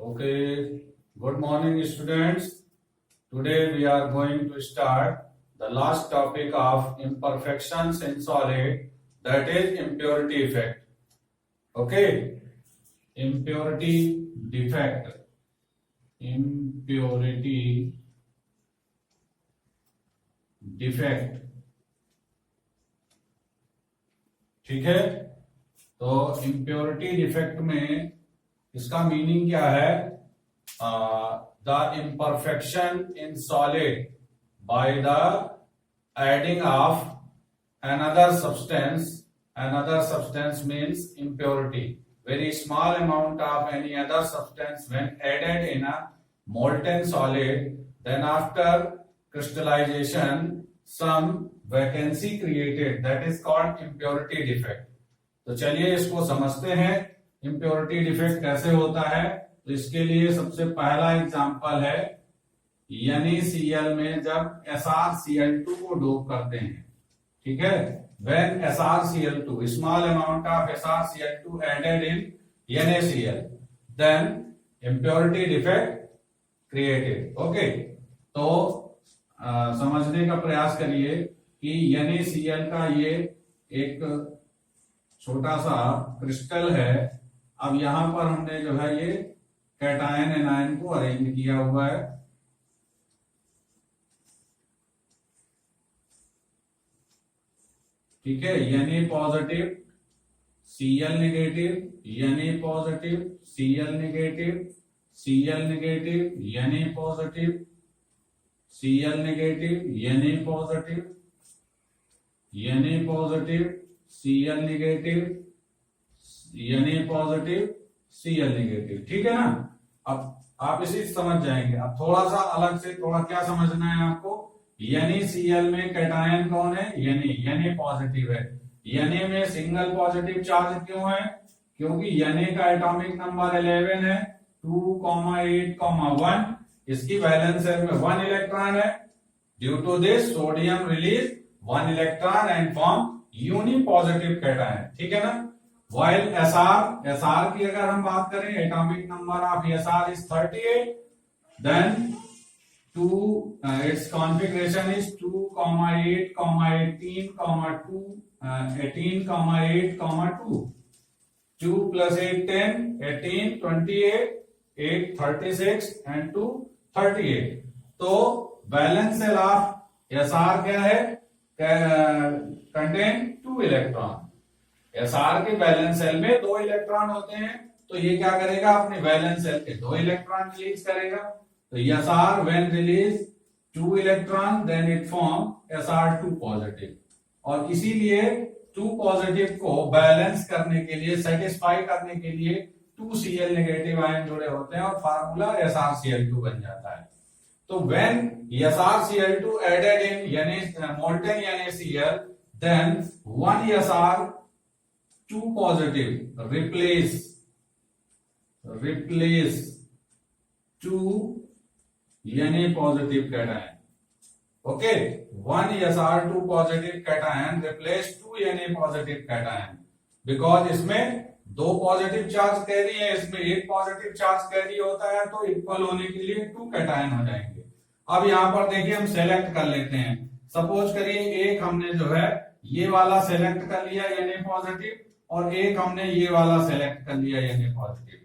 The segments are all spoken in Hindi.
Okay, good morning students. Today we are going to start the last topic of imperfections in solid, that is impurity defect. Okay, impurity defect. Impurity defect. ठीक है, तो impurity defect में इसका मीनिंग क्या है? The imperfection in solid by the adding of another substance. Another substance means impurity. Very small amount of any other substance when added in a molten solid, then after crystallization some vacancy created, that is called impurity defect. तो चलिए इसको समझते हैं इम्प्योरिटी डिफेक्ट कैसे होता है। तो इसके लिए सबसे पहला एग्जांपल है NaCl में जब SrCl2 को डोप करते हैं, ठीक है। When SrCl2, small amount of SrCl2 added in NaCl, then impurity defect created. Okay, तो समझने का प्रयास करिए कि NaCl का ये एक छोटा सा क्रिस्टल है। अब यहां पर हमने जो है ये कैटायन एनायन को अरेंज किया हुआ है। ठीक है, Na positive Cl negative, Na positive Cl negative, Cl negative Na positive, Cl negative Na positive, Na positive Cl negative, Na positive Cl negative. ठीक है ना, अब आप इसी समझ जाएंगे। अब थोड़ा सा अलग से थोड़ा क्या समझना है आपको। NaCl में कैटायन कौन है? Na पॉजिटिव है। Na में सिंगल पॉजिटिव चार्ज क्यों है? क्योंकि Na का एटॉमिक नंबर 11 है, 2,8,1। इसकी वैलेंस शेल में 1 इलेक्ट्रॉन है। Due to this sodium release 1 electron and form unipositive cation. ठीक है ना। While SR की अगर हम बात करें, atomic number of SR is 38, then its configuration is 2,8,18,2, 18,8,2, 2 plus 8 10, 18 28, 8 36 and 2 38। तो बैलेंस शेल ऑफ SR क्या है? Contain 2 electron. SR के बैलेंस शेल में 2 इलेक्ट्रॉन होते हैं, तो ये क्या करेगा? अपने बैलेंस शेल के 2 इलेक्ट्रॉन रिलीज करेगा। तो SR when release 2 electron then it form SR2 positive. और इसीलिए 2 पॉजिटिव को बैलेंस करने के लिए, सेटिस्फाई करने के लिए 2 Cl नेगेटिव आयन जुड़े होते हैं और फार्मूला SrCl2 बन जाता है। तो when SrCl2 added in molten NaCl, then 1 SR2 positive replace 2 Na positive cation. Okay, 1 SR2 positive cation replace 2 Na positive cation, because इसमें 2 पॉजिटिव चार्ज कैरी है, इसमें 1 पॉजिटिव चार्ज कैरी होता है, तो इक्वल होने के लिए 2 कैटायन हो जाएंगे। अब यहां पर देखिए हम सेलेक्ट कर लेते हैं। सपोज करिए एक हमने जो है ये वाला सेलेक्ट कर लिया Na पॉजिटिव, और एक हमने ये वाला सेलेक्ट कर लिया Na पॉजिटिव।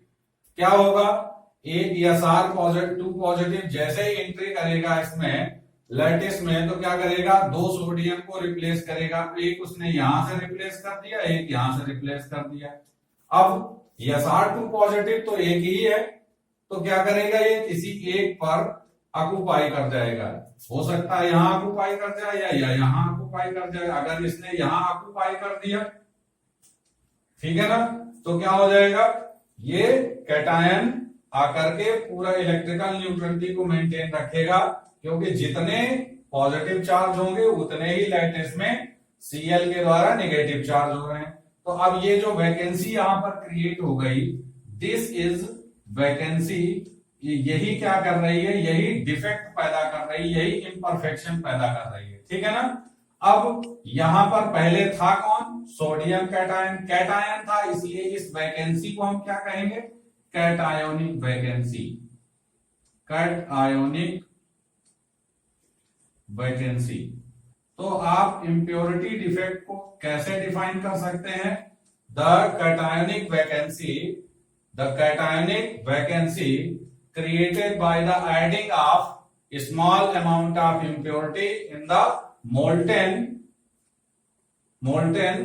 क्या होगा? एक SR2 पॉजिटिव जैसे ही एंट्री करेगा इसमें लैटिस में, तो क्या करेगा? 2 सोडियम को रिप्लेस करेगा। एक उसने यहां से रिप्लेस कर दिया, एक यहां से रिप्लेस कर दिया। अब SR2 पॉजिटिव तो एक ही है, तो क्या करेगा? ये किसी एक पर ऑक्युपाई कर जाएगा। हो सकता है यहां ऑक्युपाई कर जाए या यहां ऑक्युपाई कर जाए। अगर इसने यहां ऑक्युपाई कर दिया, ठीक है ना, तो क्या हो जाएगा? ये कैटायन आकर के पूरा इलेक्ट्रिकल न्यूट्रलिटी को मेंटेन रखेगा, क्योंकि जितने पॉजिटिव चार्ज होंगे उतने ही लैटिस में Cl के द्वारा नेगेटिव चार्ज हो रहे हैं। तो अब ये जो वैकेंसी यहां पर क्रिएट हो गई, दिस इज वैकेंसी। यही क्या कर रही है? यही डिफेक्ट पैदा कर रही है, यही इम्परफेक्शन पैदा कर रही है। ठीक है ना। अब यहां पर पहले था कौन? Sodium cation. कैटायन था, इसलिए इस वैकेंसी को हम क्या कहेंगे? Cationic vacancy, cationic vacancy. तो आप इम्प्योरिटी डिफेक्ट को कैसे डिफाइन कर सकते हैं? The cationic vacancy created by the adding of small amount of impurity in the molten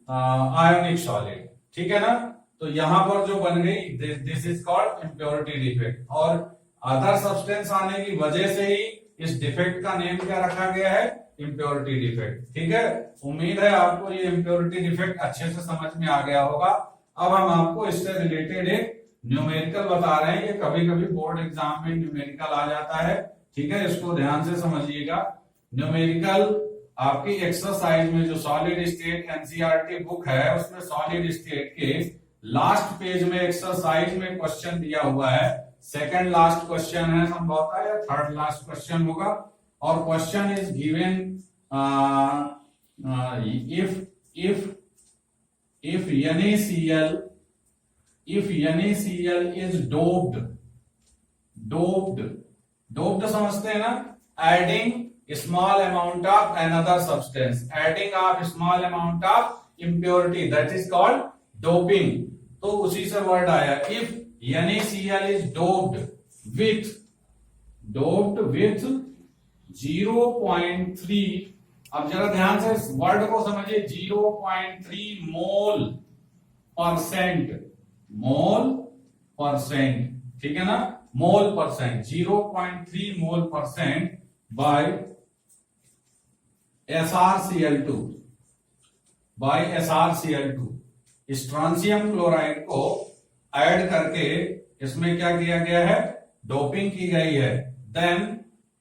ionic solid. ठीक है ना? तो यहां पर जो बन गई, this is called impurity defect. और अदर सब्सटेंस आने की वजह से ही इस डिफेक्ट का नेम क्या रखा गया है? Impurity defect. ठीक है, उम्मीद है आपको ये इम्प्योरिटी डिफेक्ट अच्छे से समझ में आ गया होगा। अब हम आपको इससे रिलेटेड एक न्यूमेरिकल बता रहे हैं। ये कभी कभी बोर्ड एग्जाम में न्यूमेरिकल आ जाता है। ठीक है, इसको ध्यान से समझिएगा। न्यूमेरिकल आपकी एक्सरसाइज में जो सॉलिड स्टेट एनसीईआरटी बुक है उसमें सॉलिड स्टेट के लास्ट पेज में एक्सरसाइज में क्वेश्चन दिया हुआ है। सेकंड लास्ट क्वेश्चन है संभवतः, या थर्ड लास्ट क्वेश्चन होगा। और question is given if NaCl is doped समझते हैं ना? adding small amount of another substance, adding of small amount of impurity, that is called doping। तो उसी से वर्ड आया, if NaCl is doped with 0.3, अब जरा ध्यान से इस वर्ड को समझिए, 0.3 मोल परसेंट, ठीक है ना? Mole percent, 0.3 mole percent by SrCl2, strontium chloride को ऐड करके इसमें क्या किया गया है? डोपिंग की गई है। देन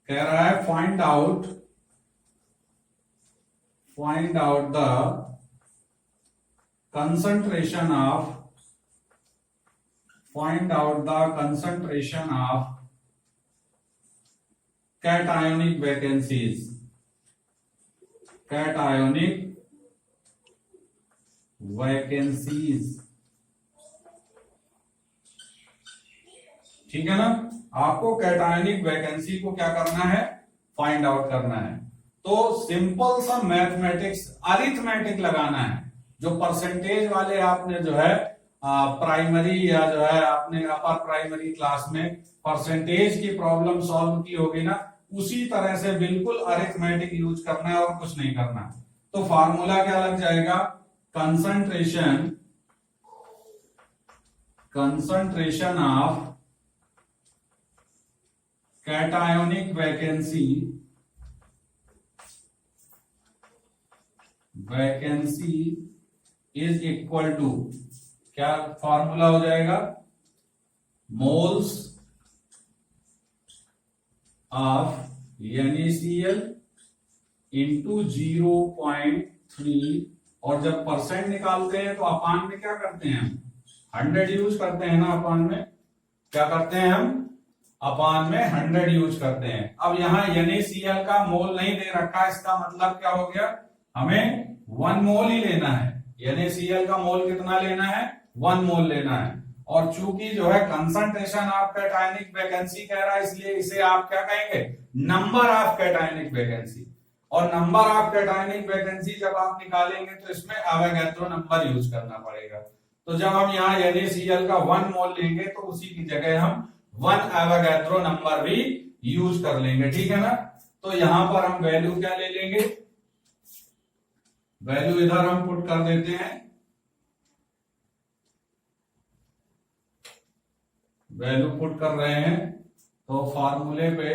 कह रहा है find out the concentration of cationic vacancies, ठीक है ना? आपको कैटायोनिक वैकेंसी को क्या करना है? फाइंड आउट करना है। तो सिंपल सा मैथमेटिक्स, अरिथमेटिक लगाना है। जो परसेंटेज वाले आपने जो है प्राइमरी या जो है आपने अपर प्राइमरी क्लास में परसेंटेज की प्रॉब्लम सॉल्व की होगी ना, उसी तरह से बिल्कुल अरिथमेटिक यूज करना है और कुछ नहीं करना। तो फार्मूला क्या लग जाएगा? Concentration of cationic vacancy is equal to, क्या फॉर्मूला हो जाएगा? मोल्स ऑफ NaCl इंटू 0.3, और जब परसेंट निकालते हैं तो अपान में क्या करते हैं? 100 यूज करते हैं ना। अपान में क्या करते हैं हम? अपान में 100 यूज करते हैं। अब यहाँ NaCl का मोल नहीं दे रखा, इसका मतलब क्या हो गया? हमें 1 मोल ही लेना है। NaCl का मोल कितना लेना है? 1 मोल लेना है। और चूंकि जो है कंसंट्रेशन ऑफ कैटायोनिक वैकेंसी कह रहा है, इसलिए इसे आप क्या कहेंगे? Number of cationic vacancy. और नंबर ऑफ कैटायोनिक वैकेंसी जब आप निकालेंगे तो इसमें एवोगैड्रो नंबर यूज करना पड़ेगा। तो जब हम यहाँ NaCl का 1 मोल लेंगे तो उसी की जगह हम 1 एवोगैड्रो नंबर भी यूज कर लेंगे। ठीक है ना? तो यहां पर हम वैल्यू क्या ले लेंगे? वैल्यू इधर हम पुट कर देते हैं। वैल्यू पुट कर रहे हैं तो फॉर्मूले पे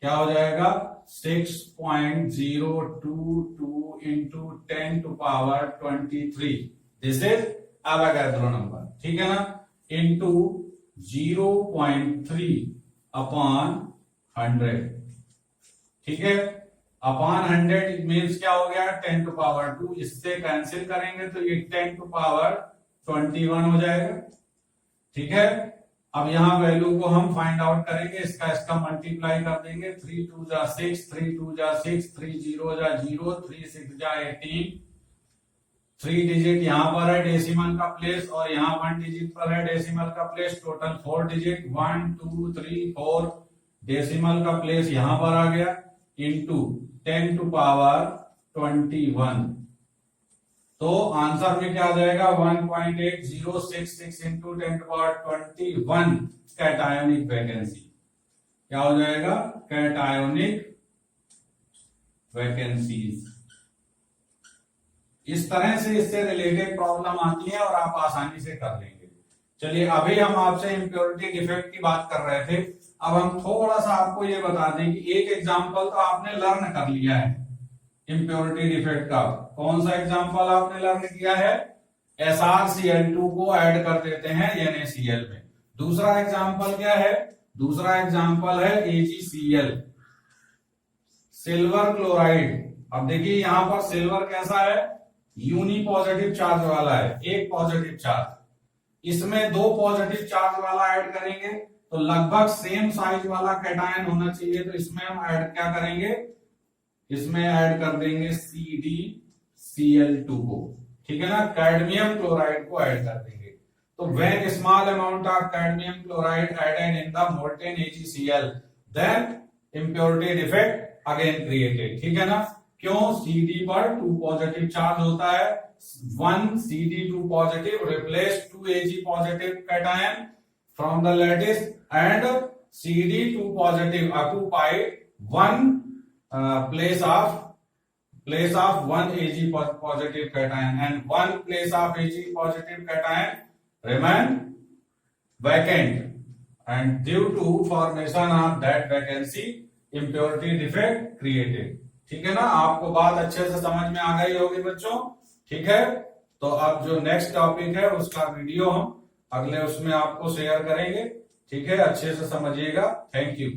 क्या हो जाएगा? 6.022 into 10⁻23, this is Avogadro number. ठीक है ना? Into 0.3 upon 100। ठीक है, अपॉन 100 मीन्स क्या हो गया? 10⁻²। इससे कैंसिल करेंगे तो ये 10⁻21 हो जाएगा। ठीक है, अब यहां वैल्यू को हम फाइंड आउट करेंगे, इसका मल्टीप्लाई कर देंगे। 3 2 जा 6, 3 2 जा 6, 3 0 जा 0, 3 6 जा 18, 3 डिजिट यहाँ पर है डेसिमल का प्लेस और यहाँ 1 डिजिट पर है डेसिमल का प्लेस, टोटल 4 डिजिट 1 2 3 4 डेसिमल का प्लेस यहाँ पर आ गया इंटू 10 टू पावर 21। तो आंसर में क्या आ जाएगा 1.8066 into 10 to power 21 cationic vacancy. क्या हो जाएगा कैटायोनिक वैकेंसीज। इस तरह से इससे रिलेटेड प्रॉब्लम आती है और आप आसानी से कर लेंगे। चलिए अभी हम आपसे इम्प्योरिटी डिफेक्ट की बात कर रहे थे, अब हम थोड़ा सा आपको ये बता दें कि एक एग्जांपल तो आपने लर्न कर लिया है इम्प्योरिटी डिफेक्ट का। कौन सा एग्जांपल आपने लर्न किया है? SrCl2 को ऐड कर देते हैं NaCl में। दूसरा एग्जांपल क्या है? दूसरा एग्जांपल है AgCl, सिल्वर क्लोराइड। अब देखिए यहां पर सिल्वर कैसा है? यूनी पॉजिटिव चार्ज वाला है, एक पॉजिटिव चार्ज। इसमें 2 पॉजिटिव चार्ज वाला ऐड करेंगे तो लगभग सेम साइज वाला कैटायन होना चाहिए, तो इसमें हम ऐड क्या करेंगे? इसमें ऐड कर देंगे CdCl2 को, ठीक है ना। कैडमियम क्लोराइड को ऐड कर देंगे। तो when small amount of cadmium chloride added in the molten AgCl then impurity defect again created, ठीक है ना। क्यों? Cd पर 2 पॉजिटिव चार्ज होता है, 1 Cd2 positive replace 2 Ag positive cation from the lattice and Cd2 positive occupied 1 place of 1 Ag positive cation and 1 place of Ag positive cation remain vacant and due to formation of that vacancy impurity defect created। ठीक है ना, आपको बात अच्छे से समझ में आ गई होगी बच्चों, ठीक है। तो अब जो नेक्स्ट टॉपिक है उसका वीडियो हम अगले उसमें आपको शेयर करेंगे, ठीक है। अच्छे से समझिएगा। Thank you.